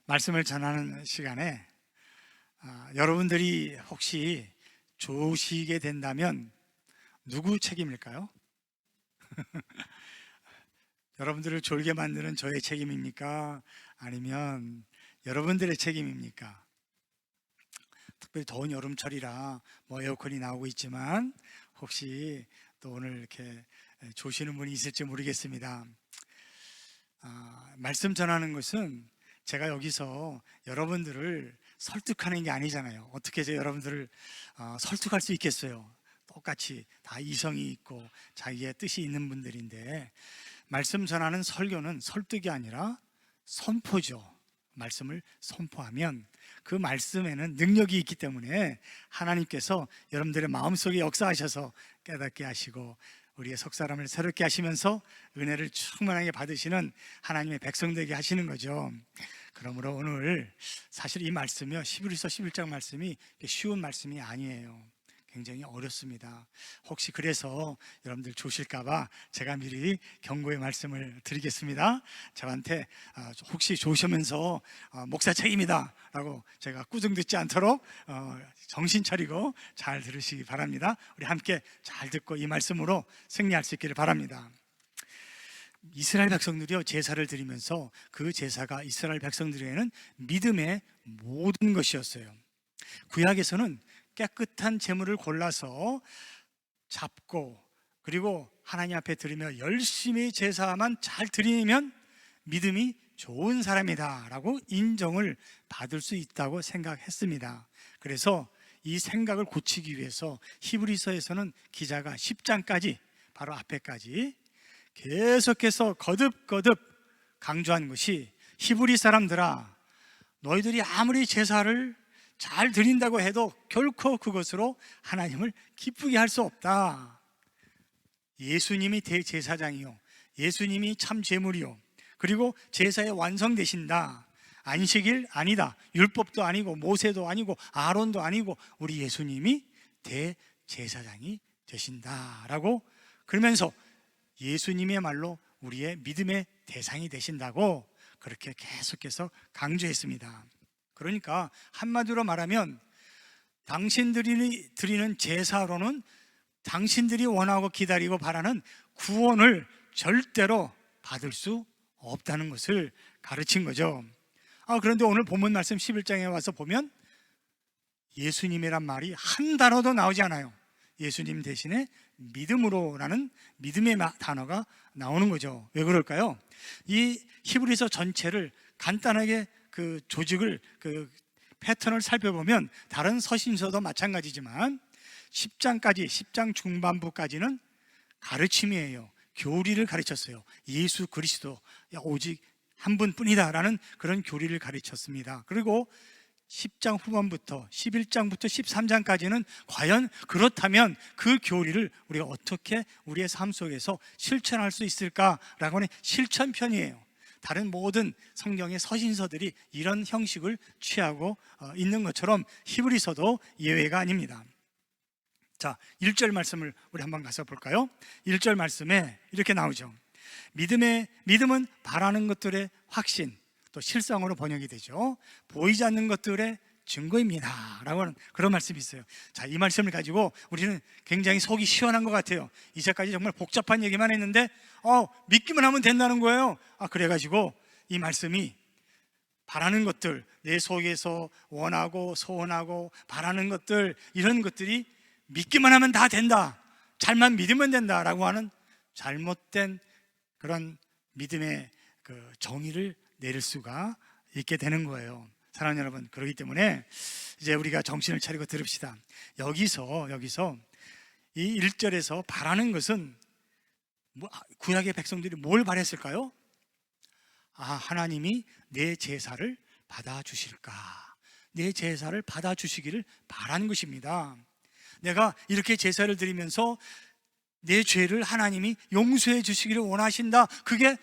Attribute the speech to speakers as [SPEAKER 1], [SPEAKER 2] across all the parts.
[SPEAKER 1] 말씀을 전하는 시간에 여러분들이 혹시 좋으시게 된다면 누구 책임일까요? 여러분들을 졸게 만드는 저의 책임입니까? 아니면 여러분들의 책임입니까? 특별히 더운 여름철이라 에어컨이 나오고 있지만 혹시 또 오늘 이렇게 조시는 분이 있을지 모르겠습니다. 말씀 전하는 것은 제가 여기서 여러분들을 설득하는 게 아니잖아요. 어떻게 해서 여러분들을 설득할 수 있겠어요? 똑같이 다 이성이 있고 자기의 뜻이 있는 분들인데, 말씀 전하는 설교는 설득이 아니라 선포죠. 말씀을 선포하면 그 말씀에는 능력이 있기 때문에 하나님께서 여러분들의 마음속에 역사하셔서 깨닫게 하시고 우리의 속사람을 새롭게 하시면서 은혜를 충만하게 받으시는 하나님의 백성 되게 하시는 거죠. 그러므로 오늘 사실 이 말씀이요, 히브리서 11장 말씀이 쉬운 말씀이 아니에요. 굉장히 어렵습니다. 혹시 그래서 여러분들 조실까봐 제가 미리 경고의 말씀을 드리겠습니다. 저한테 혹시 조시면서 목사 책임이다 라고 제가 꾸중 듣지 않도록 정신 차리고 잘 들으시기 바랍니다. 우리 함께 잘 듣고 이 말씀으로 승리할 수 있기를 바랍니다. 이스라엘 백성들이요, 제사를 드리면서 그 제사가 이스라엘 백성들에게는 믿음의 모든 것이었어요. 구약에서는 깨끗한 제물을 골라서 잡고 그리고 하나님 앞에 드리며 열심히 제사만 잘 드리면 믿음이 좋은 사람이다 라고 인정을 받을 수 있다고 생각했습니다. 그래서 이 생각을 고치기 위해서 히브리서에서는 기자가 10장까지 바로 앞에까지 계속해서 거듭거듭 강조한 것이, 히브리 사람들아, 너희들이 아무리 제사를 잘 드린다고 해도 결코 그것으로 하나님을 기쁘게 할 수 없다. 예수님이 대제사장이요, 예수님이 참 제물이요, 그리고 제사의 완성되신다. 안식일 아니다, 율법도 아니고 모세도 아니고 아론도 아니고 우리 예수님이 대제사장이 되신다라고, 그러면서 예수님의 말로 우리의 믿음의 대상이 되신다고 그렇게 계속해서 강조했습니다. 그러니까 한마디로 말하면 당신들이 드리는 제사로는 당신들이 원하고 기다리고 바라는 구원을 절대로 받을 수 없다는 것을 가르친 거죠. 그런데 오늘 본문 말씀 11장에 와서 보면 예수님이란 말이 한 단어도 나오지 않아요. 예수님 대신에 믿음으로라는 믿음의 단어가 나오는 거죠. 왜 그럴까요? 이 히브리서 전체를 간단하게 그 조직을, 그 패턴을 살펴보면 다른 서신서도 마찬가지지만 10장 중반부까지는 가르침이에요. 교리를 가르쳤어요. 예수 그리스도 오직 한 분뿐이다 라는 그런 교리를 가르쳤습니다. 그리고 10장 후반부터 11장부터 13장까지는 과연 그렇다면 그 교리를 우리가 어떻게 우리의 삶 속에서 실천할 수 있을까라고 하는 실천편이에요. 다른 모든 성경의 서신서들이 이런 형식을 취하고 있는 것처럼 히브리서도 예외가 아닙니다. 자, 1절 말씀을 우리 한번 가서 볼까요? 1절 말씀에 이렇게 나오죠. 믿음은 바라는 것들의 확신, 또 실상으로 번역이 되죠. 보이지 않는 것들의 증거입니다 라고 하는 그런 말씀이 있어요. 자, 이 말씀을 가지고 우리는 굉장히 속이 시원한 것 같아요. 이제까지 정말 복잡한 얘기만 했는데 믿기만 하면 된다는 거예요. 그래가지고 이 말씀이 바라는 것들, 내 속에서 원하고 소원하고 바라는 것들, 이런 것들이 믿기만 하면 다 된다, 잘만 믿으면 된다 라고 하는 잘못된 그런 믿음의 그 정의를 내릴 수가 있게 되는 거예요. 사랑하는 여러분, 그렇기 때문에 이제 우리가 정신을 차리고 들읍시다. 여기서 이 1절에서 바라는 것은 구약의 백성들이 뭘 바랬을까요? 하나님이 내 제사를 받아주실까, 내 제사를 받아주시기를 바라는 것입니다. 내가 이렇게 제사를 드리면서 내 죄를 하나님이 용서해 주시기를 원하신다, 그게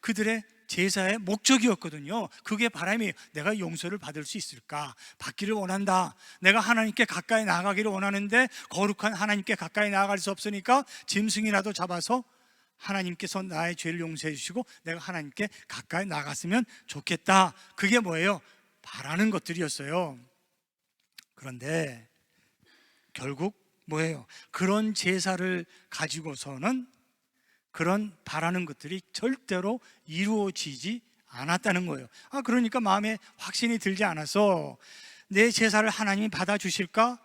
[SPEAKER 1] 그들의 제사의 목적이었거든요. 그게 바람이에요. 내가 용서를 받을 수 있을까? 받기를 원한다. 내가 하나님께 가까이 나아가기를 원하는데 거룩한 하나님께 가까이 나아갈 수 없으니까 짐승이라도 잡아서 하나님께서 나의 죄를 용서해 주시고 내가 하나님께 가까이 나갔으면 좋겠다. 그게 뭐예요? 바라는 것들이었어요. 그런데 결국 뭐예요? 그런 제사를 가지고서는 그런 바라는 것들이 절대로 이루어지지 않았다는 거예요. 그러니까 마음에 확신이 들지 않아서 내 제사를 하나님이 받아주실까?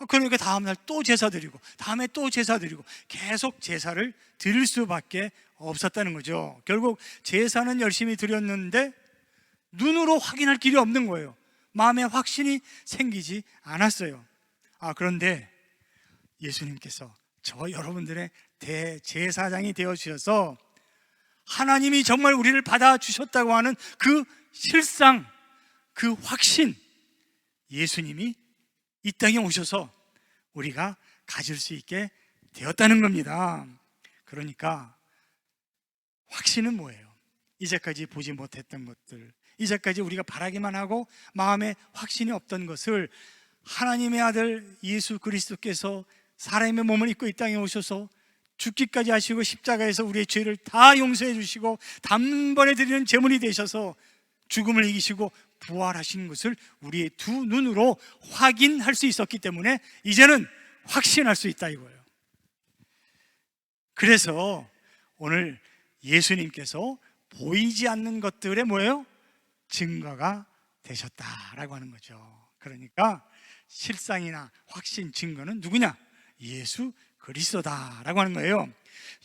[SPEAKER 1] 그러니까 다음날 또 제사 드리고 다음에 또 제사 드리고 계속 제사를 드릴 수밖에 없었다는 거죠. 결국 제사는 열심히 드렸는데 눈으로 확인할 길이 없는 거예요. 마음에 확신이 생기지 않았어요. 그런데 예수님께서 저와 여러분들의 대제사장이 되어주셔서 하나님이 정말 우리를 받아주셨다고 하는 그 실상, 그 확신, 예수님이 이 땅에 오셔서 우리가 가질 수 있게 되었다는 겁니다. 그러니까 확신은 뭐예요? 이제까지 보지 못했던 것들, 이제까지 우리가 바라기만 하고 마음에 확신이 없던 것을 하나님의 아들 예수 그리스도께서 사람의 몸을 입고 이 땅에 오셔서 죽기까지 하시고 십자가에서 우리의 죄를 다 용서해 주시고 단번에 드리는 제물이 되셔서 죽음을 이기시고 부활하신 것을 우리의 두 눈으로 확인할 수 있었기 때문에 이제는 확신할 수 있다 이거예요. 그래서 오늘 예수님께서 보이지 않는 것들의 뭐예요? 증거가 되셨다라고 하는 거죠. 그러니까 실상이나 확신 증거는 누구냐? 예수 그리스도다라고 하는 거예요.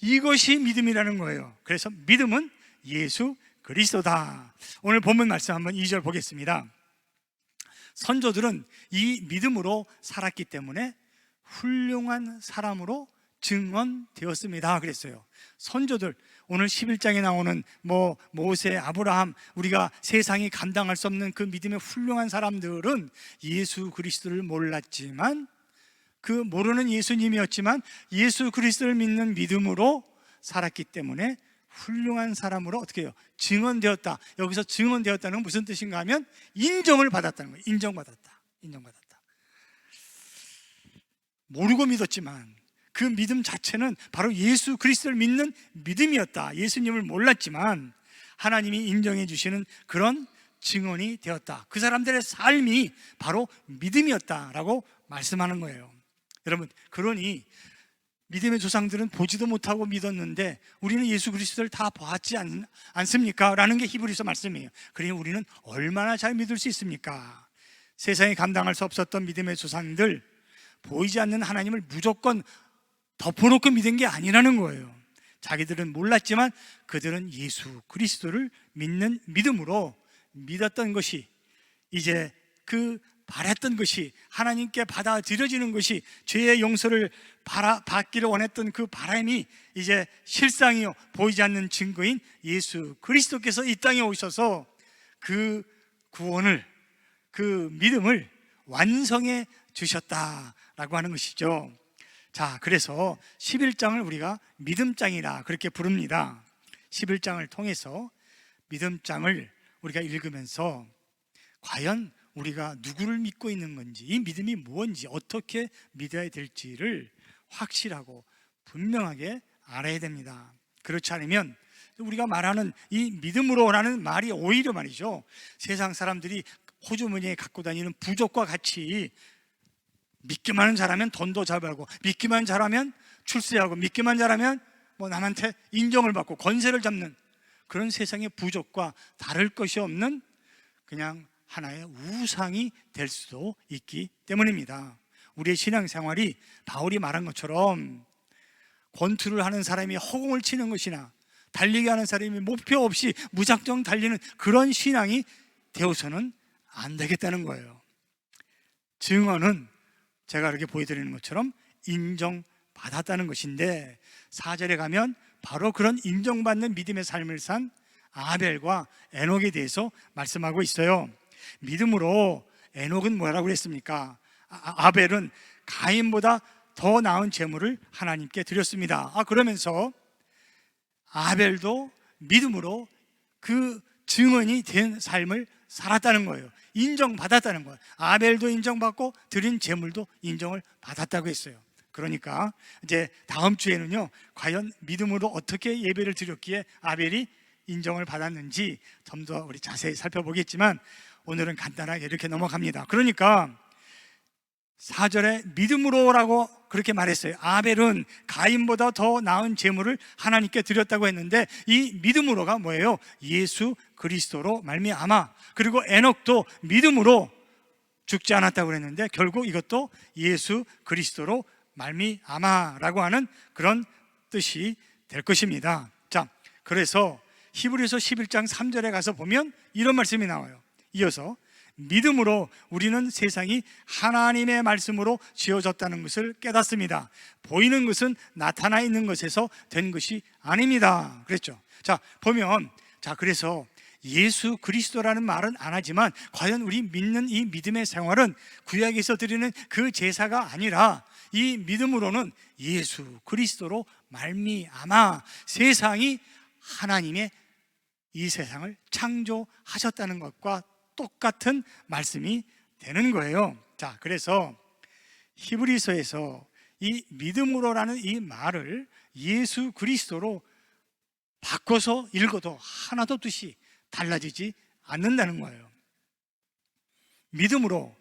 [SPEAKER 1] 이것이 믿음이라는 거예요. 그래서 믿음은 예수 그리스도다. 오늘 본문 말씀 한번 2절 보겠습니다. 선조들은 이 믿음으로 살았기 때문에 훌륭한 사람으로 증언되었습니다 그랬어요. 선조들, 오늘 11장에 나오는 모세, 아브라함, 우리가 세상이 감당할 수 없는 그 믿음의 훌륭한 사람들은 예수 그리스도를 몰랐지만, 그 모르는 예수님이었지만 예수 그리스도를 믿는 믿음으로 살았기 때문에 훌륭한 사람으로 어떻게 해요? 증언되었다. 여기서 증언되었다는 건 무슨 뜻인가 하면 인정을 받았다는 거예요. 인정받았다. 모르고 믿었지만 그 믿음 자체는 바로 예수 그리스도를 믿는 믿음이었다. 예수님을 몰랐지만 하나님이 인정해 주시는 그런 증언이 되었다. 그 사람들의 삶이 바로 믿음이었다라고 말씀하는 거예요. 여러분, 그러니 믿음의 조상들은 보지도 못하고 믿었는데 우리는 예수 그리스도를 다 보았지 않습니까? 라는 게 히브리서 말씀이에요. 그러니 우리는 얼마나 잘 믿을 수 있습니까? 세상에 감당할 수 없었던 믿음의 조상들, 보이지 않는 하나님을 무조건 덮어놓고 믿은 게 아니라는 거예요. 자기들은 몰랐지만 그들은 예수 그리스도를 믿는 믿음으로 믿었던 것이, 이제 그 바랬던 것이, 하나님께 받아들여지는 것이, 죄의 용서를 받기를 원했던 그 바람이 이제 실상이요, 보이지 않는 증거인 예수 그리스도께서 이 땅에 오셔서 그 구원을, 그 믿음을 완성해 주셨다라고 하는 것이죠. 자, 그래서 11장을 우리가 믿음장이라 그렇게 부릅니다. 11장을 통해서 믿음장을 우리가 읽으면서 과연 우리가 누구를 믿고 있는 건지, 이 믿음이 뭔지, 어떻게 믿어야 될지를 확실하고 분명하게 알아야 됩니다. 그렇지 않으면 우리가 말하는 이 믿음으로라는 말이 오히려 말이죠, 세상 사람들이 호주머니에 갖고 다니는 부적과 같이 믿기만 잘하면 돈도 잘 벌고, 믿기만 잘하면 출세하고, 믿기만 잘하면 남한테 인정을 받고 권세를 잡는 그런 세상의 부족과 다를 것이 없는 그냥 하나의 우상이 될 수도 있기 때문입니다. 우리의 신앙생활이 바울이 말한 것처럼 권투를 하는 사람이 허공을 치는 것이나 달리기 하는 사람이 목표 없이 무작정 달리는 그런 신앙이 되어서는 안 되겠다는 거예요. 증언은 제가 이렇게 보여드리는 것처럼 인정받았다는 것인데, 4절에 가면 바로 그런 인정받는 믿음의 삶을 산 아벨과 에녹에 대해서 말씀하고 있어요. 믿음으로 에녹은 뭐라고 그랬습니까? 아벨은 가인보다 더 나은 제물을 하나님께 드렸습니다. 그러면서 아벨도 믿음으로 그 증언이 된 삶을 살았다는 거예요. 인정받았다는 거예요. 아벨도 인정받고 드린 제물도 인정을 받았다고 했어요. 그러니까 이제 다음 주에는요, 과연 믿음으로 어떻게 예배를 드렸기에 아벨이 인정을 받았는지 좀 더 우리 자세히 살펴보겠지만, 오늘은 간단하게 이렇게 넘어갑니다. 그러니까 4절에 믿음으로라고 그렇게 말했어요. 아벨은 가인보다 더 나은 제물을 하나님께 드렸다고 했는데, 이 믿음으로가 뭐예요? 예수 그리스도로 말미암아. 그리고 에녹도 믿음으로 죽지 않았다고 그랬는데, 결국 이것도 예수 그리스도로 말미암아라고 하는 그런 뜻이 될 것입니다. 자, 그래서 히브리서 11장 3절에 가서 보면 이런 말씀이 나와요. 이어서 믿음으로 우리는 세상이 하나님의 말씀으로 지어졌다는 것을 깨닫습니다. 보이는 것은 나타나 있는 것에서 된 것이 아닙니다. 그랬죠. 자, 보면, 자, 그래서 예수 그리스도라는 말은 안 하지만, 과연 우리 믿는 이 믿음의 생활은 구약에서 드리는 그 제사가 아니라 이 믿음으로는 예수 그리스도로 말미암아 세상이 하나님의 이 세상을 창조하셨다는 것과 똑같은 말씀이 되는 거예요. 자, 그래서 히브리서에서 이 믿음으로라는 이 말을 예수 그리스도로 바꿔서 읽어도 하나도 뜻이 달라지지 않는다는 거예요. 믿음으로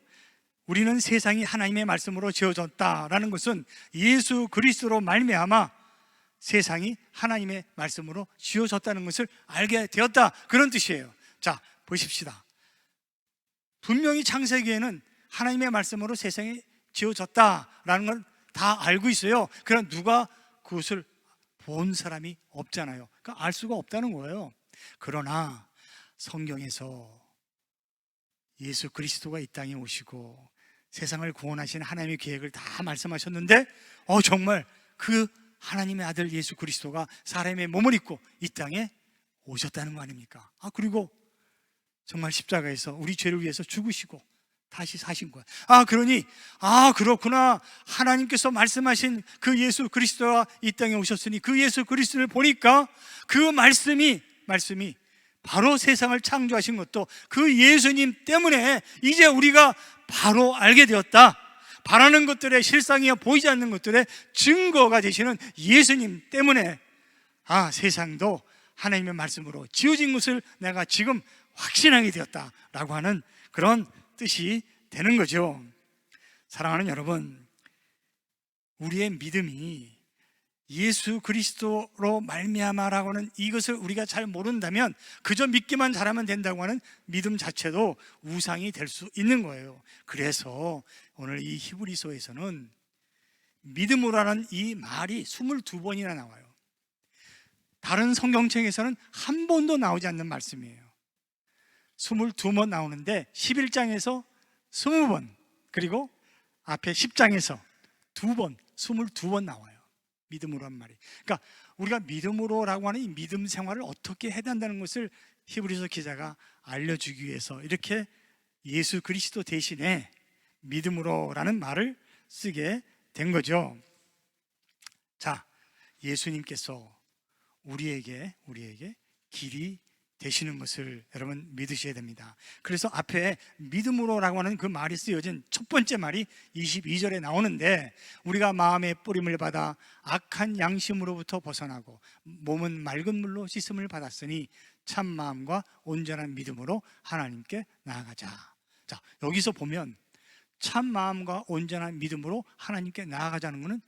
[SPEAKER 1] 우리는 세상이 하나님의 말씀으로 지어졌다라는 것은 예수 그리스도로 말미암아 세상이 하나님의 말씀으로 지어졌다는 것을 알게 되었다, 그런 뜻이에요. 자, 보십시다. 분명히 창세기에는 하나님의 말씀으로 세상이 지어졌다라는 걸 다 알고 있어요. 그러나 누가 그것을 본 사람이 없잖아요. 그러니까 알 수가 없다는 거예요. 그러나 성경에서 예수 그리스도가 이 땅에 오시고 세상을 구원하신 하나님의 계획을 다 말씀하셨는데, 정말 그 하나님의 아들 예수 그리스도가 사람의 몸을 입고 이 땅에 오셨다는 거 아닙니까? 그리고 정말 십자가에서 우리 죄를 위해서 죽으시고 다시 사신 거야. 그러니 그렇구나, 하나님께서 말씀하신 그 예수 그리스도가 이 땅에 오셨으니 그 예수 그리스도를 보니까 그 말씀이 바로 세상을 창조하신 것도 그 예수님 때문에 이제 우리가 바로 알게 되었다. 바라는 것들의 실상이야 보이지 않는 것들의 증거가 되시는 예수님 때문에 세상도 하나님의 말씀으로 지어진 것을 내가 지금 확신하게 되었다라고 하는 그런 뜻이 되는 거죠. 사랑하는 여러분, 우리의 믿음이 예수 그리스도로 말미암아라고 하는 이것을 우리가 잘 모른다면 그저 믿기만 잘하면 된다고 하는 믿음 자체도 우상이 될 수 있는 거예요. 그래서 오늘 이 히브리서에서는 믿음으로라는 이 말이 22번이나 나와요. 다른 성경책에서는 한 번도 나오지 않는 말씀이에요. 22번 나오는데 11장에서 20번, 그리고 앞에 10장에서 2번, 22번 나와요. 믿음으로란 말이. 그러니까 우리가 믿음으로라고 하는 이 믿음 생활을 어떻게 해야 한다는 것을 히브리서 기자가 알려주기 위해서 이렇게 예수 그리스도 대신에 믿음으로라는 말을 쓰게 된 거죠. 자, 예수님께서 우리에게 길이 되시는 것을 여러분 믿으셔야 됩니다. 그래서 앞에 믿음으로라고 하는 그 말이 쓰여진 첫 번째 말이 22절에 나오는데, 우리가 마음의 뿌림을 받아 악한 양심으로부터 벗어나고 몸은 맑은 물로 씻음을 받았으니 참 마음과 온전한 믿음으로 하나님께 나아가자. 자, 여기서 보면 참 마음과 온전한 믿음으로 하나님께 나아가자는 것은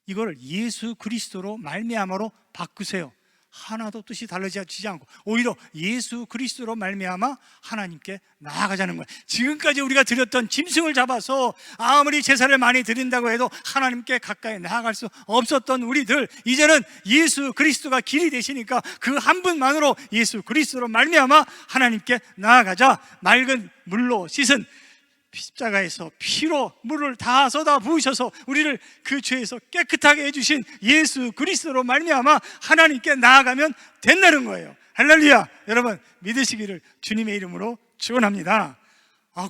[SPEAKER 1] 이걸 예수 그리스도로 말미암아로 바꾸세요. 하나도 뜻이 달라지지 않고 오히려 예수 그리스도로 말미암아 하나님께 나아가자는 거예요. 지금까지 우리가 드렸던 짐승을 잡아서 아무리 제사를 많이 드린다고 해도 하나님께 가까이 나아갈 수 없었던 우리들, 이제는 예수 그리스도가 길이 되시니까 그 한 분만으로 예수 그리스도로 말미암아 하나님께 나아가자. 맑은 물로 씻은 십자가에서 피로 물을 다 쏟아 부으셔서 우리를 그 죄에서 깨끗하게 해주신 예수 그리스도로 말미암아 하나님께 나아가면 된다는 거예요. 할렐루야. 여러분 믿으시기를 주님의 이름으로 축원합니다.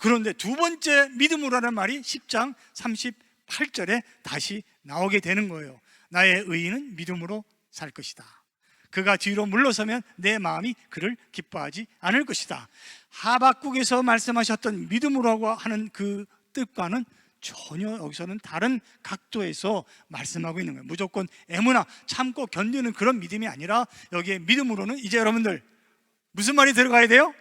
[SPEAKER 1] 그런데 두 번째 믿음으로라는 말이 10장 38절에 다시 나오게 되는 거예요. 나의 의인은 믿음으로 살 것이다. 그가 뒤로 물러서면 내 마음이 그를 기뻐하지 않을 것이다. 하박국에서 말씀하셨던 믿음으로라고 하는 그 뜻과는 전혀 여기서는 다른 각도에서 말씀하고 있는 거예요. 무조건 애무나 참고 견디는 그런 믿음이 아니라 여기에 믿음으로는 이제 여러분들 무슨 말이 들어가야 돼요?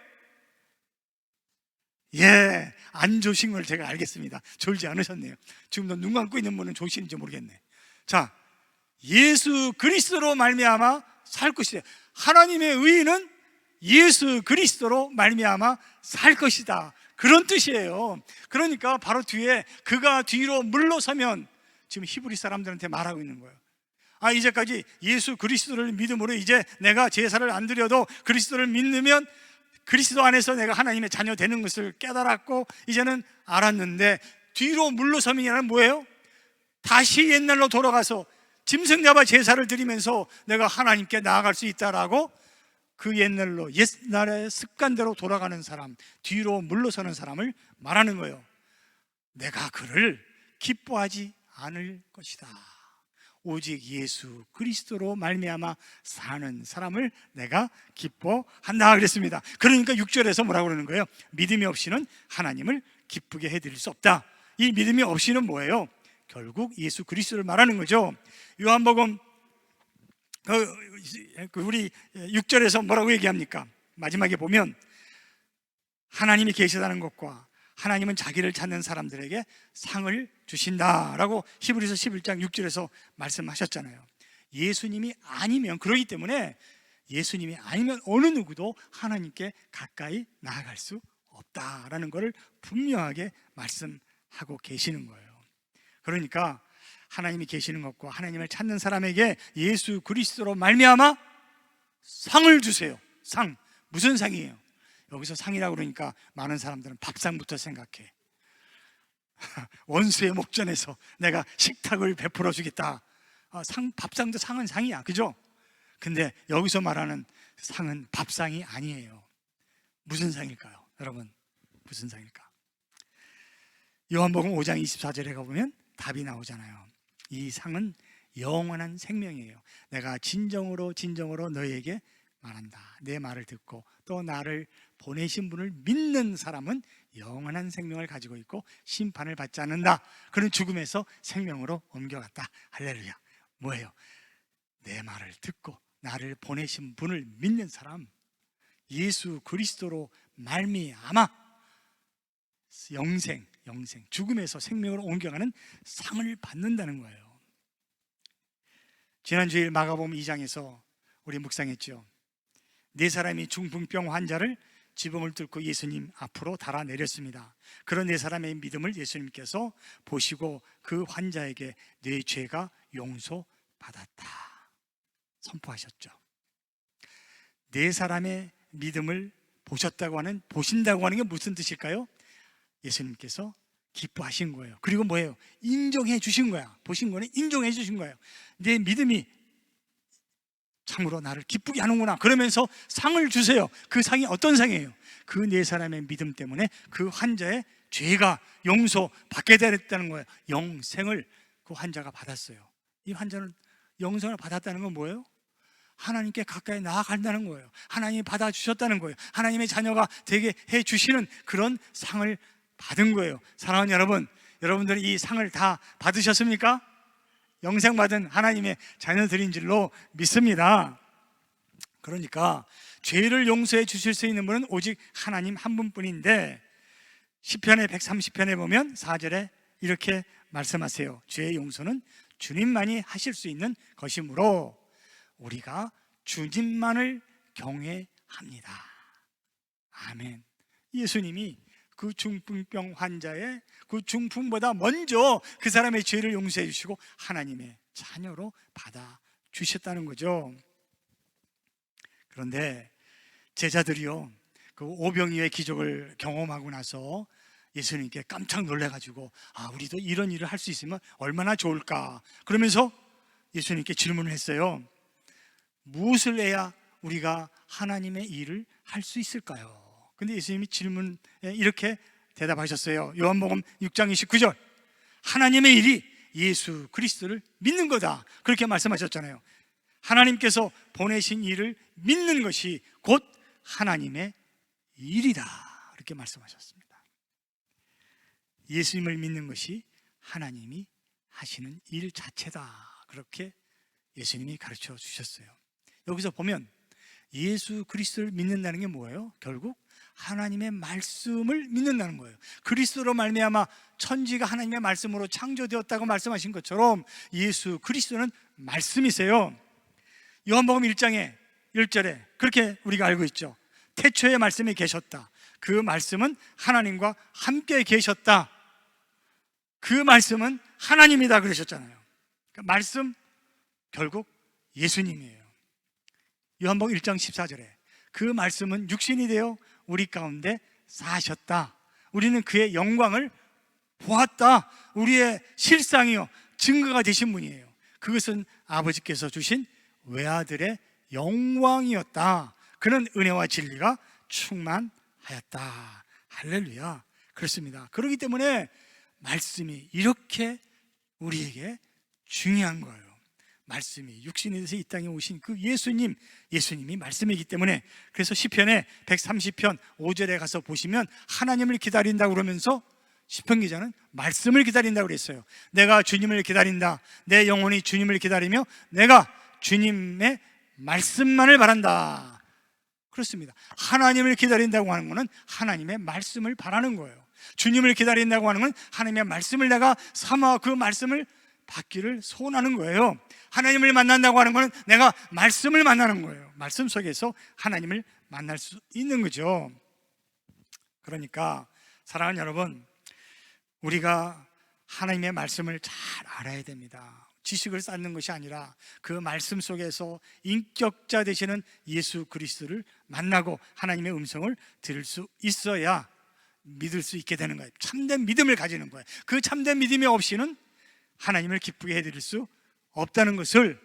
[SPEAKER 1] 예, 안 좋으신 걸 제가 알겠습니다. 졸지 않으셨네요. 지금도 눈 감고 있는 분은 좋으신지 모르겠네. 자, 예수 그리스도로 말미암아 살 것이다. 하나님의 의는 예수 그리스도로 말미암아 살 것이다. 그런 뜻이에요. 그러니까 바로 뒤에 그가 뒤로 물러서면 지금 히브리 사람들한테 말하고 있는 거예요. 이제까지 예수 그리스도를 믿음으로 이제 내가 제사를 안 드려도 그리스도를 믿으면 그리스도 안에서 내가 하나님의 자녀 되는 것을 깨달았고 이제는 알았는데, 뒤로 물러서면이란 뭐예요? 다시 옛날로 돌아가서 짐승 잡아 제사를 드리면서 내가 하나님께 나아갈 수 있다라고 그 옛날로 옛날의 습관대로 돌아가는 사람, 뒤로 물러서는 사람을 말하는 거예요. 내가 그를 기뻐하지 않을 것이다. 오직 예수 그리스도로 말미암아 사는 사람을 내가 기뻐한다 그랬습니다. 그러니까 6절에서 뭐라고 그러는 거예요? 믿음이 없이는 하나님을 기쁘게 해드릴 수 없다. 이 믿음이 없이는 뭐예요? 결국 예수 그리스도를 말하는 거죠. 요한복음 우리 6절에서 뭐라고 얘기합니까? 마지막에 보면 하나님이 계시다는 것과 하나님은 자기를 찾는 사람들에게 상을 주신다라고 히브리서 11장 6절에서 말씀하셨잖아요. 예수님이 아니면, 그러기 때문에 예수님이 아니면 어느 누구도 하나님께 가까이 나아갈 수 없다라는 것을 분명하게 말씀하고 계시는 거예요. 그러니까 하나님이 계시는 것과 하나님을 찾는 사람에게 예수 그리스도로 말미암아 상을 주세요. 상, 무슨 상이에요? 여기서 상이라고 그러니까 많은 사람들은 밥상부터 생각해. 원수의 목전에서 내가 식탁을 베풀어 주겠다. 밥상도 상은 상이야, 그죠? 근데 여기서 말하는 상은 밥상이 아니에요. 무슨 상일까요? 여러분, 무슨 상일까? 요한복음 5장 24절에 가보면 답이 나오잖아요. 이 상은 영원한 생명이에요. 내가 진정으로 너희에게 말한다. 내 말을 듣고 또 나를 보내신 분을 믿는 사람은 영원한 생명을 가지고 있고 심판을 받지 않는다. 그는 죽음에서 생명으로 옮겨갔다. 할렐루야. 뭐예요? 내 말을 듣고 나를 보내신 분을 믿는 사람, 예수 그리스도로 말미암아 영생, 죽음에서 생명으로 옮겨가는 상을 받는다는 거예요. 지난주일 마가복음 2장에서 우리 묵상했죠. 네 사람이 중풍병 환자를 지붕을 뚫고 예수님 앞으로 달아내렸습니다. 그런 네 사람의 믿음을 예수님께서 보시고 그 환자에게 네 죄가 용서받았다 선포하셨죠. 네 사람의 믿음을 보신다고 하는 게 무슨 뜻일까요? 예수님께서 기뻐하신 거예요. 그리고 뭐예요? 인정해 주신 거야. 보신 거는 인정해 주신 거예요. 내 믿음이 참으로 나를 기쁘게 하는구나. 그러면서 상을 주세요. 그 상이 어떤 상이에요? 그 네 사람의 믿음 때문에 그 환자의 죄가 용서받게 되었다는 거예요. 영생을 그 환자가 받았어요. 이 환자는 영생을 받았다는 건 뭐예요? 하나님께 가까이 나아간다는 거예요. 하나님이 받아주셨다는 거예요. 하나님의 자녀가 되게 해주시는 그런 상을 받은 거예요. 사랑하는 여러분, 여러분들은 이 상을 다 받으셨습니까? 영생 받은 하나님의 자녀들인 줄로 믿습니다. 그러니까 죄를 용서해 주실 수 있는 분은 오직 하나님 한 분뿐인데, 시편의 130편에 보면 4절에 이렇게 말씀하세요. 죄의 용서는 주님만이 하실 수 있는 것이므로 우리가 주님만을 경외합니다. 아멘. 예수님이 그 중풍병 환자의 그 중풍보다 먼저 그 사람의 죄를 용서해 주시고 하나님의 자녀로 받아 주셨다는 거죠. 그런데 제자들이요, 그 오병이어의 기적을 경험하고 나서 예수님께 깜짝 놀래가지고 우리도 이런 일을 할 수 있으면 얼마나 좋을까. 그러면서 예수님께 질문을 했어요. 무엇을 해야 우리가 하나님의 일을 할 수 있을까요? 근데 예수님이 질문에 이렇게 대답하셨어요. 요한복음 6장 29절, 하나님의 일이 예수 그리스도를 믿는 거다, 그렇게 말씀하셨잖아요. 하나님께서 보내신 일을 믿는 것이 곧 하나님의 일이다, 이렇게 말씀하셨습니다. 예수님을 믿는 것이 하나님이 하시는 일 자체다. 그렇게 예수님이 가르쳐 주셨어요. 여기서 보면 예수 그리스도를 믿는다는 게 뭐예요? 결국 하나님의 말씀을 믿는다는 거예요. 그리스도로 말미암아 천지가 하나님의 말씀으로 창조되었다고 말씀하신 것처럼 예수 그리스도는 말씀이세요. 요한복음 1장에 1절에 그렇게 우리가 알고 있죠. 태초에 말씀이 계셨다. 그 말씀은 하나님과 함께 계셨다. 그 말씀은 하나님이다 그러셨잖아요. 그러니까 말씀 결국 예수님이에요. 요한복음 1장 14절에 그 말씀은 육신이 되어 우리 가운데 사셨다. 우리는 그의 영광을 보았다. 우리의 실상이요 증거가 되신 분이에요. 그것은 아버지께서 주신 외아들의 영광이었다. 그는 은혜와 진리가 충만하였다. 할렐루야. 그렇습니다. 그렇기 때문에 말씀이 이렇게 우리에게 중요한 거예요. 말씀이 육신이 돼서 이 땅에 오신 그 예수님이 말씀이기 때문에, 그래서 시편의 130편 5절에 가서 보시면 하나님을 기다린다고 그러면서 시편 기자는 말씀을 기다린다고 그랬어요. 내가 주님을 기다린다. 내 영혼이 주님을 기다리며 내가 주님의 말씀만을 바란다. 그렇습니다. 하나님을 기다린다고 하는 것은 하나님의 말씀을 바라는 거예요. 주님을 기다린다고 하는 건 하나님의 말씀을 내가 삼아 그 말씀을 받기를 소원하는 거예요. 하나님을 만난다고 하는 것은 내가 말씀을 만나는 거예요. 말씀 속에서 하나님을 만날 수 있는 거죠. 그러니까 사랑하는 여러분, 우리가 하나님의 말씀을 잘 알아야 됩니다. 지식을 쌓는 것이 아니라 그 말씀 속에서 인격자 되시는 예수 그리스도를 만나고 하나님의 음성을 들을 수 있어야 믿을 수 있게 되는 거예요. 참된 믿음을 가지는 거예요. 그 참된 믿음이 없이는 하나님을 기쁘게 해드릴 수 없다는 것을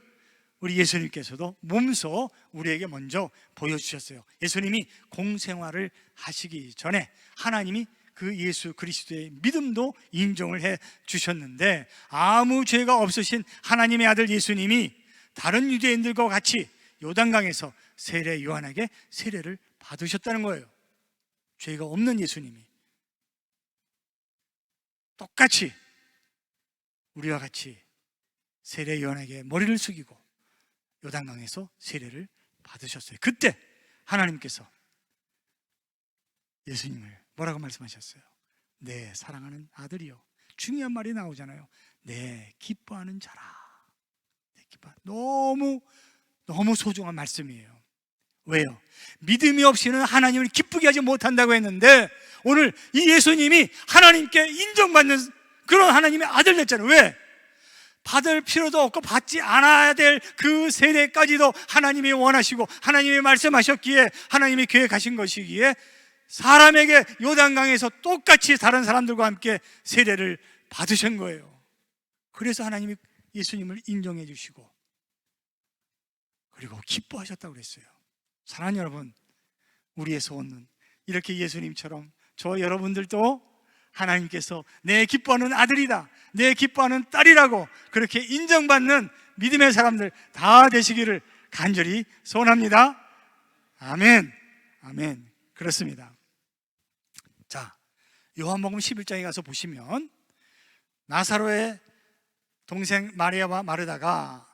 [SPEAKER 1] 우리 예수님께서도 몸소 우리에게 먼저 보여주셨어요. 예수님이 공생활을 하시기 전에 하나님이 그 예수 그리스도의 믿음도 인정을 해 주셨는데, 아무 죄가 없으신 하나님의 아들 예수님이 다른 유대인들과 같이 요단강에서 세례 요한에게 세례를 받으셨다는 거예요. 죄가 없는 예수님이 똑같이 우리와 같이 세례 요한에게 머리를 숙이고 요단강에서 세례를 받으셨어요. 그때 하나님께서 예수님을 뭐라고 말씀하셨어요? 내 사랑하는 아들이요. 중요한 말이 나오잖아요. 내 기뻐하는 자라. 내 기뻐. 너무 소중한 말씀이에요. 왜요? 믿음이 없이는 하나님을 기쁘게 하지 못한다고 했는데, 오늘 이 예수님이 하나님께 인정받는 그런 하나님의 아들 됐잖아요. 왜? 받을 필요도 없고 받지 않아야 될 그 세대까지도 하나님이 원하시고 하나님이 말씀하셨기에 하나님이 계획하신 것이기에 사람에게 요단강에서 똑같이 다른 사람들과 함께 세례를 받으신 거예요. 그래서 하나님이 예수님을 인정해 주시고 그리고 기뻐하셨다고 그랬어요. 사랑하는 여러분, 우리의 소원은 이렇게 예수님처럼 저 여러분들도 하나님께서 내 기뻐하는 아들이다, 내 기뻐하는 딸이라고 그렇게 인정받는 믿음의 사람들 다 되시기를 간절히 소원합니다. 아멘. 아멘. 그렇습니다. 자, 요한복음 11장에 가서 보시면 나사로의 동생 마리아와 마르다가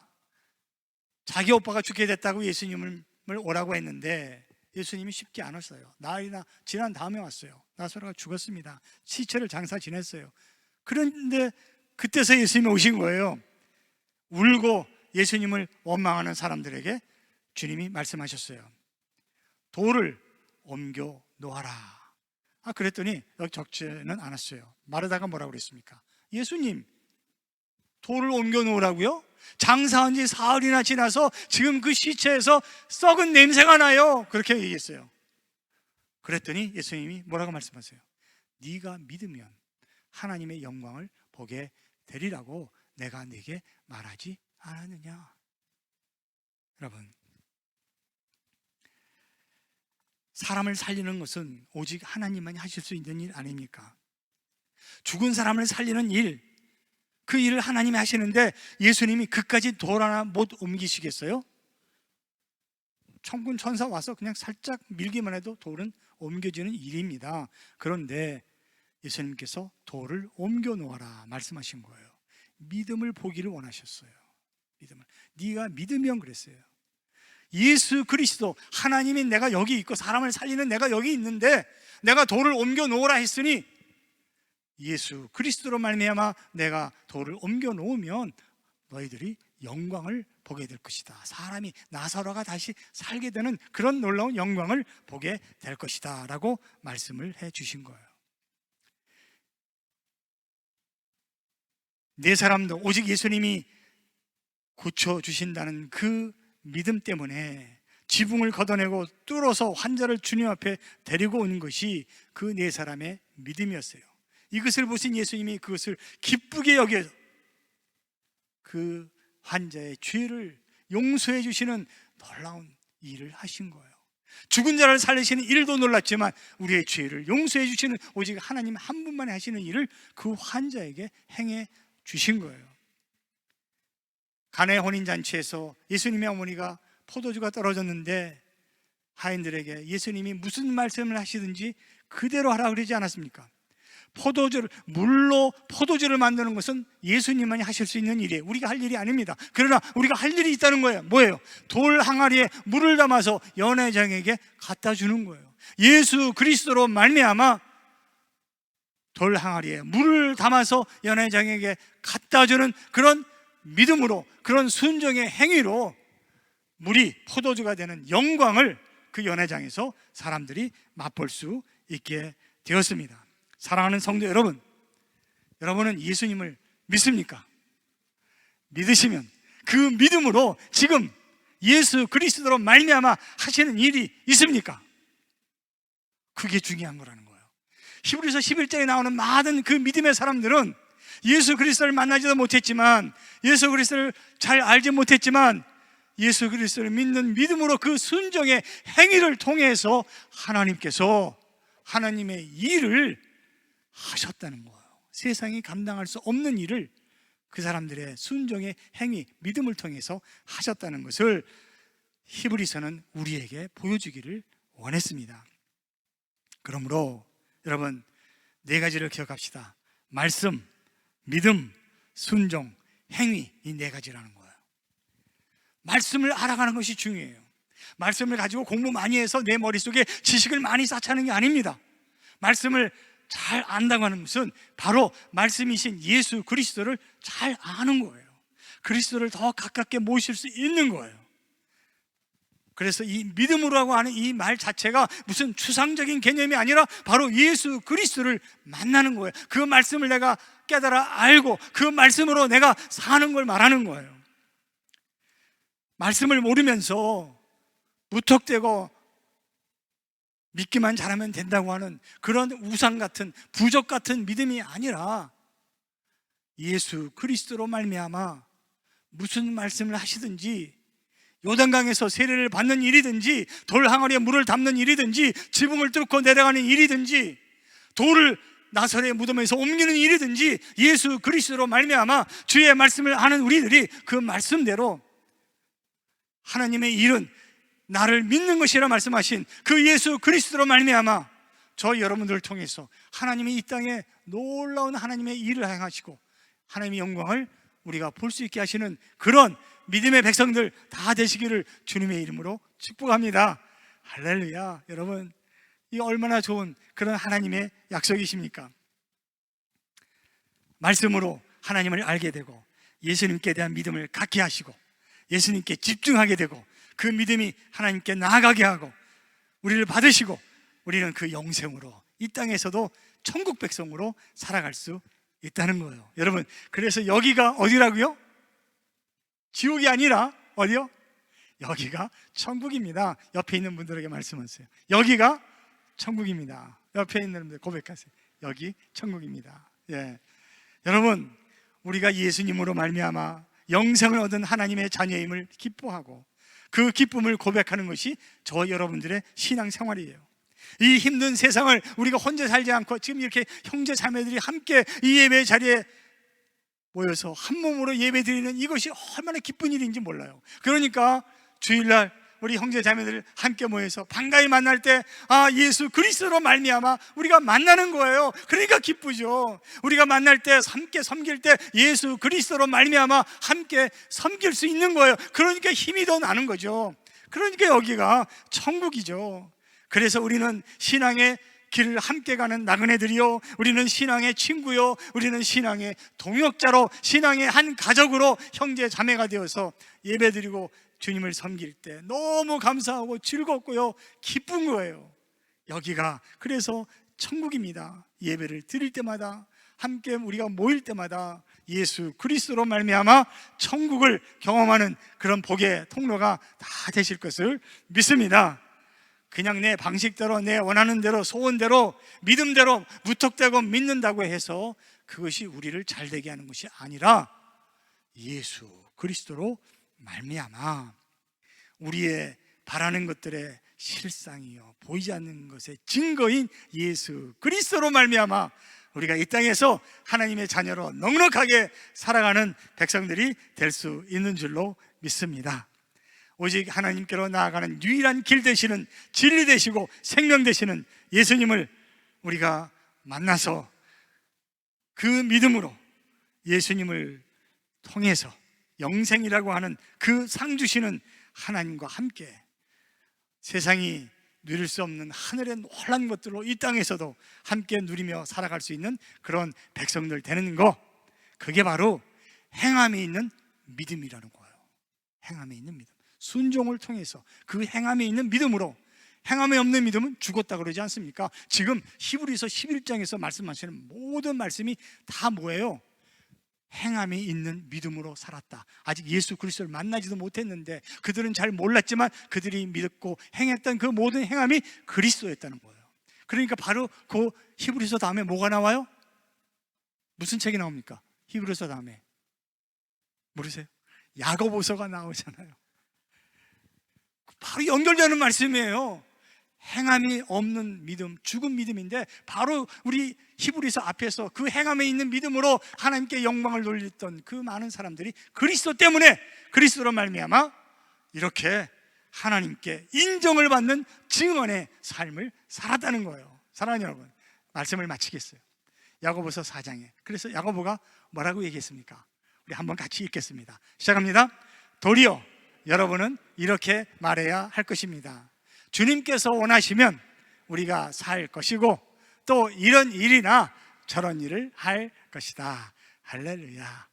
[SPEAKER 1] 자기 오빠가 죽게 됐다고 예수님을 오라고 했는데 예수님이 쉽게 안 왔어요. 나흘이나 지난 다음에 왔어요. 나사로가 죽었습니다. 시체를 장사 지냈어요. 그런데 그때서 예수님이 오신 거예요. 울고 예수님을 원망하는 사람들에게 주님이 말씀하셨어요. 돌을 옮겨 놓아라. 그랬더니 여기 적지는 않았어요. 마르다가 뭐라고 그랬습니까? 예수님, 돌을 옮겨 놓으라고요? 장사한 지 사흘이나 지나서 지금 그 시체에서 썩은 냄새가 나요. 그렇게 얘기했어요. 그랬더니 예수님이 뭐라고 말씀하세요? 네가 믿으면 하나님의 영광을 보게 되리라고 내가 네게 말하지 않았느냐. 여러분, 사람을 살리는 것은 오직 하나님만이 하실 수 있는 일 아닙니까? 죽은 사람을 살리는 일, 그 일을 하나님이 하시는데 예수님이 그까지 돌 하나 못 옮기시겠어요? 천군 천사 와서 그냥 살짝 밀기만 해도 돌은 옮겨지는 일입니다. 그런데 예수님께서 돌을 옮겨 놓아라 말씀하신 거예요. 믿음을 보기를 원하셨어요. 믿음을. 네가 믿으면 그랬어요. 예수 그리스도, 하나님이 내가 여기 있고 사람을 살리는 내가 여기 있는데 내가 돌을 옮겨 놓으라 했으니 예수 그리스도로 말미암아 내가 돌을 옮겨 놓으면 너희들이 영광을 보게 될 것이다. 사람이, 나사로가 다시 살게 되는 그런 놀라운 영광을 보게 될 것이다 라고 말씀을 해 주신 거예요. 네 사람도 오직 예수님이 고쳐주신다는 그 믿음 때문에 지붕을 걷어내고 뚫어서 환자를 주님 앞에 데리고 오는 것이 그 네 사람의 믿음이었어요. 이것을 보신 예수님이 그것을 기쁘게 여겨 그 환자의 죄를 용서해 주시는 놀라운 일을 하신 거예요. 죽은 자를 살리시는 일도 놀랐지만 우리의 죄를 용서해 주시는 오직 하나님 한 분만이 하시는 일을 그 환자에게 행해 주신 거예요. 가나의 혼인잔치에서 예수님의 어머니가 포도주가 떨어졌는데 하인들에게 예수님이 무슨 말씀을 하시든지 그대로 하라 그러지 않았습니까? 물로 포도주를 만드는 것은 예수님만이 하실 수 있는 일이에요. 우리가 할 일이 아닙니다. 그러나 우리가 할 일이 있다는 거예요. 뭐예요? 돌 항아리에 물을 담아서 연회장에게 갖다 주는 거예요. 예수 그리스도로 말미암아 돌 항아리에 물을 담아서 연회장에게 갖다 주는 그런 믿음으로, 그런 순종의 행위로 물이 포도주가 되는 영광을 그 연회장에서 사람들이 맛볼 수 있게 되었습니다. 사랑하는 성도 여러분, 여러분은 예수님을 믿습니까? 믿으시면 그 믿음으로 지금 예수 그리스도로 말미암아 하시는 일이 있습니까? 그게 중요한 거라는 거예요. 히브리서 11장에 나오는 많은 그 믿음의 사람들은 예수 그리스도를 만나지도 못했지만, 예수 그리스도를 잘 알지 못했지만 예수 그리스도를 믿는 믿음으로 그 순종의 행위를 통해서 하나님께서 하나님의 일을 하셨다는 거예요. 세상이 감당할 수 없는 일을 그 사람들의 순종의 행위, 믿음을 통해서 하셨다는 것을 히브리서는 우리에게 보여주기를 원했습니다. 그러므로 여러분, 네 가지를 기억합시다. 말씀, 믿음, 순종, 행위, 이 네 가지라는 거예요. 말씀을 알아가는 것이 중요해요. 말씀을 가지고 공부 많이 해서 내 머릿속에 지식을 많이 쌓자는 게 아닙니다. 말씀을 잘 안다고 하는 것은 바로 말씀이신 예수 그리스도를 잘 아는 거예요. 그리스도를 더 가깝게 모실 수 있는 거예요. 그래서 이 믿음으로라고 하는 이 말 자체가 무슨 추상적인 개념이 아니라 바로 예수 그리스도를 만나는 거예요. 그 말씀을 내가 깨달아 알고 그 말씀으로 내가 사는 걸 말하는 거예요. 말씀을 모르면서 무턱대고 믿기만 잘하면 된다고 하는 그런 우상 같은, 부적 같은 믿음이 아니라 예수 그리스도로 말미암아 무슨 말씀을 하시든지, 요단강에서 세례를 받는 일이든지, 돌 항아리에 물을 담는 일이든지, 지붕을 뚫고 내려가는 일이든지, 돌을 나사렛의 무덤에서 옮기는 일이든지, 예수 그리스도로 말미암아 주의 말씀을 아는 우리들이 그 말씀대로 하나님의 일은 나를 믿는 것이라 말씀하신 그 예수 그리스도로 말미암아 저 여러분들을 통해서 하나님이 이 땅에 놀라운 하나님의 일을 행하시고 하나님의 영광을 우리가 볼 수 있게 하시는 그런 믿음의 백성들 다 되시기를 주님의 이름으로 축복합니다. 할렐루야. 여러분, 이 얼마나 좋은 그런 하나님의 약속이십니까? 말씀으로 하나님을 알게 되고 예수님께 대한 믿음을 갖게 하시고 예수님께 집중하게 되고 그 믿음이 하나님께 나아가게 하고 우리를 받으시고 우리는 그 영생으로 이 땅에서도 천국 백성으로 살아갈 수 있다는 거예요. 여러분, 그래서 여기가 어디라고요? 지옥이 아니라 어디요? 여기가 천국입니다. 옆에 있는 분들에게 말씀하세요. 여기가 천국입니다. 옆에 있는 분들 고백하세요. 여기 천국입니다. 예. 여러분, 우리가 예수님으로 말미암아 영생을 얻은 하나님의 자녀임을 기뻐하고 그 기쁨을 고백하는 것이 저 여러분들의 신앙생활이에요. 이 힘든 세상을 우리가 혼자 살지 않고 지금 이렇게 형제 자매들이 함께 이 예배 자리에 모여서 한 몸으로 예배 드리는 이것이 얼마나 기쁜 일인지 몰라요. 그러니까 주일날 우리 형제 자매들 함께 모여서 반가이 만날 때 예수 그리스도로 말미암아 우리가 만나는 거예요. 그러니까 기쁘죠. 우리가 만날 때 함께 섬길 때 예수 그리스도로 말미암아 함께 섬길 수 있는 거예요. 그러니까 힘이 더 나는 거죠. 그러니까 여기가 천국이죠. 그래서 우리는 신앙의 길을 함께 가는 나그네들이요, 우리는 신앙의 친구요, 우리는 신앙의 동역자로, 신앙의 한 가족으로 형제 자매가 되어서 예배드리고 주님을 섬길 때 너무 감사하고 즐겁고요, 기쁜 거예요. 여기가 그래서 천국입니다. 예배를 드릴 때마다, 함께 우리가 모일 때마다 예수 그리스도로 말미암아 천국을 경험하는 그런 복의 통로가 다 되실 것을 믿습니다. 그냥 내 방식대로, 내 원하는 대로, 소원대로, 믿음대로 무턱대고 믿는다고 해서 그것이 우리를 잘되게 하는 것이 아니라 예수 그리스도로 말미암아 우리의 바라는 것들의 실상이요, 보이지 않는 것의 증거인 예수 그리스도로 말미암아 우리가 이 땅에서 하나님의 자녀로 넉넉하게 살아가는 백성들이 될 수 있는 줄로 믿습니다. 오직 하나님께로 나아가는 유일한 길 되시는, 진리 되시고 생명 되시는 예수님을 우리가 만나서 그 믿음으로 예수님을 통해서 영생이라고 하는 그 상 주시는 하나님과 함께 세상이 누릴 수 없는 하늘의 놀란 것들로 이 땅에서도 함께 누리며 살아갈 수 있는 그런 백성들 되는 거, 그게 바로 행함이 있는 믿음이라는 거예요. 행함이 있는 믿음, 순종을 통해서 그 행함이 있는 믿음으로. 행함이 없는 믿음은 죽었다 그러지 않습니까? 지금 히브리서 11장에서 말씀하시는 모든 말씀이 다 뭐예요? 행함이 있는 믿음으로 살았다. 아직 예수 그리스도를 만나지도 못했는데 그들은 잘 몰랐지만 그들이 믿었고 행했던 그 모든 행함이 그리스도였다는 거예요. 그러니까 바로 그 히브리서 다음에 뭐가 나와요? 무슨 책이 나옵니까? 히브리서 다음에 모르세요? 야고보서가 나오잖아요. 바로 연결되는 말씀이에요. 행함이 없는 믿음, 죽은 믿음인데 바로 우리 히브리서 앞에서 그 행함에 있는 믿음으로 하나님께 영광을 돌렸던 그 많은 사람들이 그리스도 때문에, 그리스도로 말미암아 이렇게 하나님께 인정을 받는 증언의 삶을 살았다는 거예요. 사랑하는 여러분, 말씀을 마치겠어요. 야고보서 4장에 그래서 야고보가 뭐라고 얘기했습니까? 우리 한번 같이 읽겠습니다. 시작합니다. 도리어 여러분은 이렇게 말해야 할 것입니다. 주님께서 원하시면 우리가 살 것이고 또 이런 일이나 저런 일을 할 것이다. 할렐루야.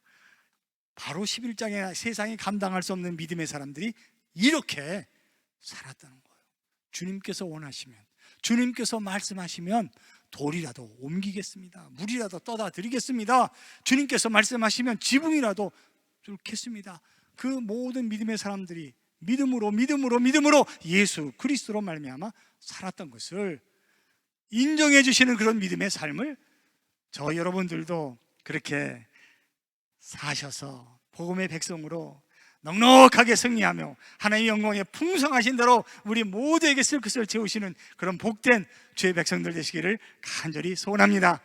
[SPEAKER 1] 바로 11장에 세상이 감당할 수 없는 믿음의 사람들이 이렇게 살았다는 거예요. 주님께서 원하시면, 주님께서 말씀하시면 돌이라도 옮기겠습니다. 물이라도 떠다 드리겠습니다. 주님께서 말씀하시면 지붕이라도 뚫겠습니다. 그 모든 믿음의 사람들이 믿음으로 예수 그리스도로 말미암아 살았던 것을 인정해 주시는 그런 믿음의 삶을 저 여러분들도 그렇게 사셔서 복음의 백성으로 넉넉하게 승리하며 하나님의 영광에 풍성하신 대로 우리 모두에게 쓸 것을 채우시는 그런 복된 주의 백성들 되시기를 간절히 소원합니다.